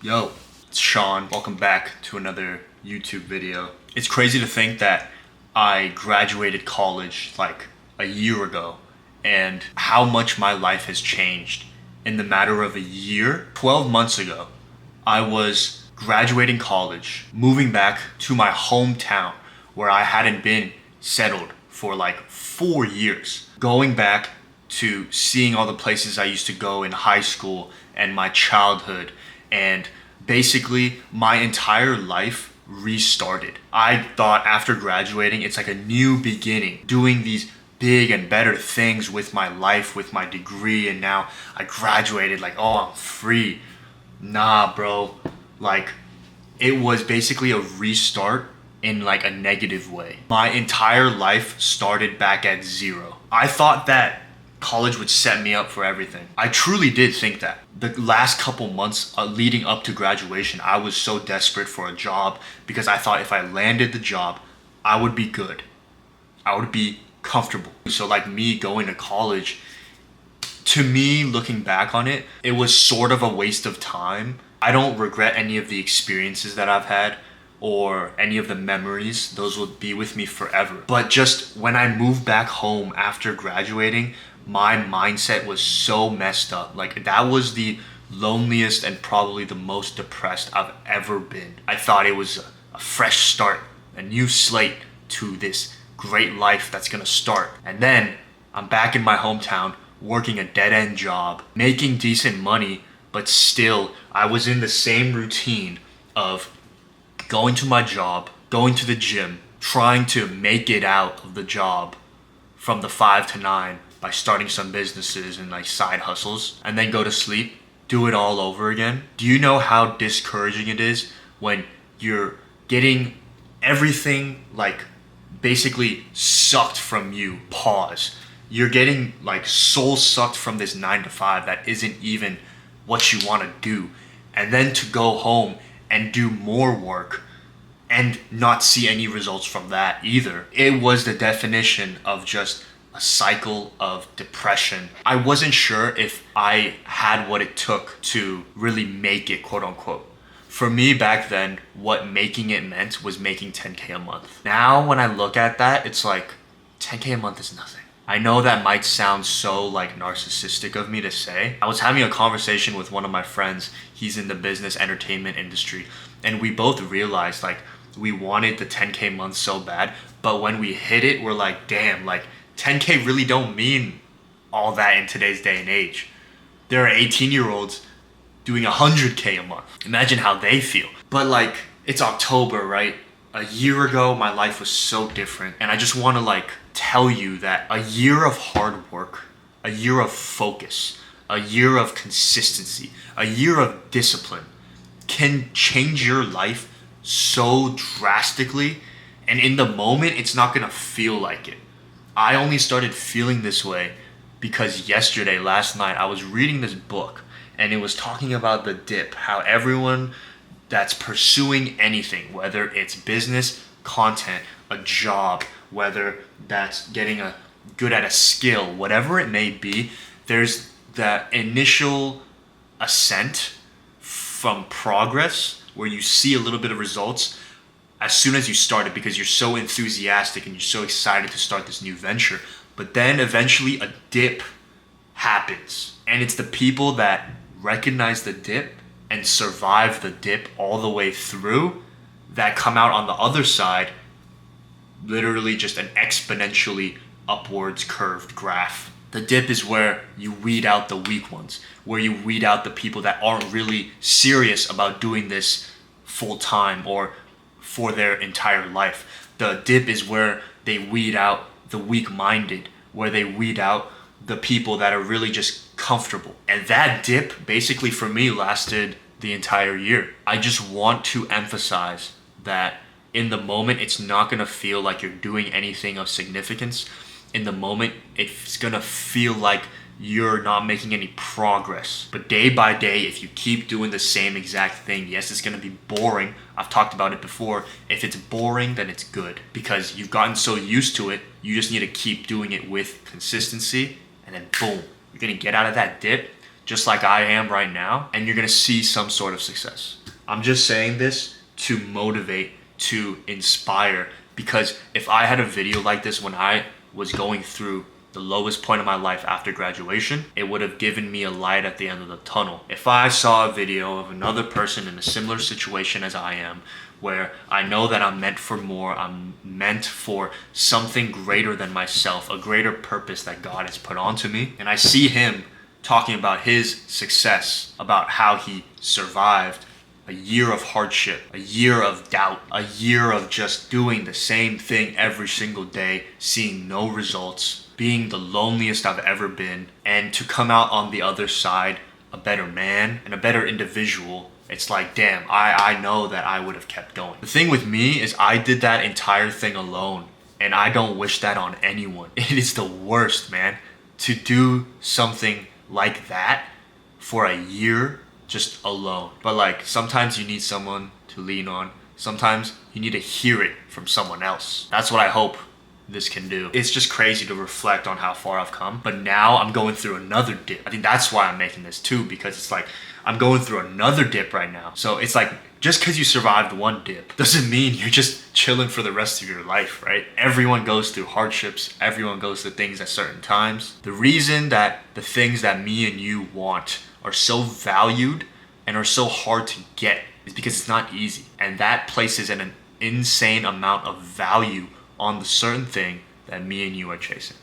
Yo, it's Sean. Welcome back to another YouTube video. It's crazy to think that I graduated college like a year ago and how much my life has changed in the matter of a year. 12 months ago, I was graduating college, moving back to my hometown where I hadn't been settled for like 4 years. Going back to seeing all the places I used to go in high school and my childhood, and basically my entire life restarted. I thought after graduating, it's like a new beginning, doing these big and better things with my life, with my degree, and now I graduated, like, oh, I'm free. Nah, bro. Like, it was basically a restart in like a negative way. My entire life started back at zero. I thought that college would set me up for everything. I truly did think that. The last couple months leading up to graduation, I was so desperate for a job because I thought if I landed the job, I would be good. I would be comfortable. So like me going to college, to me, looking back on it, it was sort of a waste of time. I don't regret any of the experiences that I've had or any of the memories. Those will be with me forever. But just when I moved back home after graduating, my mindset was so messed up. Like, that was the loneliest and probably the most depressed I've ever been. I thought it was a fresh start, a new slate to this great life that's gonna start. And then I'm back in my hometown working a dead-end job, making decent money, but still I was in the same routine of going to my job, going to the gym, trying to make it out of the job from the 5 to 9 by starting some businesses and like side hustles, and then go to sleep, do it all over again. Do you know how discouraging it is when you're getting everything like basically sucked from you? Pause. You're getting like soul sucked from this 9 to 5 that isn't even what you want to do, and then to go home and do more work and not see any results from that either. It was the definition of just a cycle of depression. I wasn't sure if I had what it took to really make it, quote unquote. For me back then, what making it meant was making 10K a month. Now when I look at that, it's like 10K a month is nothing. I know that might sound so like narcissistic of me to say. I was having a conversation with one of my friends. He's in the business entertainment industry, and we both realized like we wanted the 10K month so bad, but when we hit it, we're like, damn, like 10K really don't mean all that in today's day and age. There are 18-year-olds doing 100K a month. Imagine how they feel. But like, it's October, right? A year ago, my life was so different. And I just want to like tell you that a year of hard work, a year of focus, a year of consistency, a year of discipline can change your life so drastically. And in the moment, it's not gonna feel like it. I only started feeling this way because last night, I was reading this book and it was talking about the dip, how everyone that's pursuing anything, whether it's business, content, a job, whether that's getting good at a skill, whatever it may be, there's that initial ascent from progress where you see a little bit of results as soon as you start it because you're so enthusiastic and you're so excited to start this new venture. But then eventually a dip happens. And it's the people that recognize the dip and survive the dip all the way through that come out on the other side, literally just an exponentially upwards curved graph. The dip is where you weed out the weak ones, where you weed out the people that aren't really serious about doing this full time or for their entire life. The dip is where they weed out the weak-minded, where they weed out the people that are really just comfortable. And that dip basically for me lasted the entire year. I just want to emphasize that in the moment, it's not gonna feel like you're doing anything of significance. In the moment, it's gonna feel like you're not making any progress. But day by day, if you keep doing the same exact thing, yes, it's gonna be boring. I've talked about it before. If it's boring, then it's good because you've gotten so used to it. You just need to keep doing it with consistency, and then boom, you're gonna get out of that dip just like I am right now, and you're gonna see some sort of success. I'm just saying this to motivate, to inspire, because if I had a video like this when I was going through the lowest point of my life after graduation, it would have given me a light at the end of the tunnel. If I saw a video of another person in a similar situation as I am, where I know that I'm meant for more, I'm meant for something greater than myself, a greater purpose that God has put onto me, and I see him talking about his success, about how he survived a year of hardship, a year of doubt, a year of just doing the same thing every single day, seeing no results, being the loneliest I've ever been, and to come out on the other side a better man and a better individual. It's like, damn, I know that I would have kept going. The thing with me is I did that entire thing alone, and I don't wish that on anyone. It is the worst, man, to do something like that for a year just alone. But like, sometimes you need someone to lean on. Sometimes you need to hear it from someone else. That's what I hope this can do. It's just crazy to reflect on how far I've come, but now I'm going through another dip. I think that's why I'm making this too, because it's like I'm going through another dip right now. So it's like, just because you survived one dip doesn't mean you're just chilling for the rest of your life, right? Everyone goes through hardships. Everyone goes through things at certain times. The reason that the things that me and you want are so valued and are so hard to get is because it's not easy. And that places an insane amount of value on the certain thing that me and you are chasing.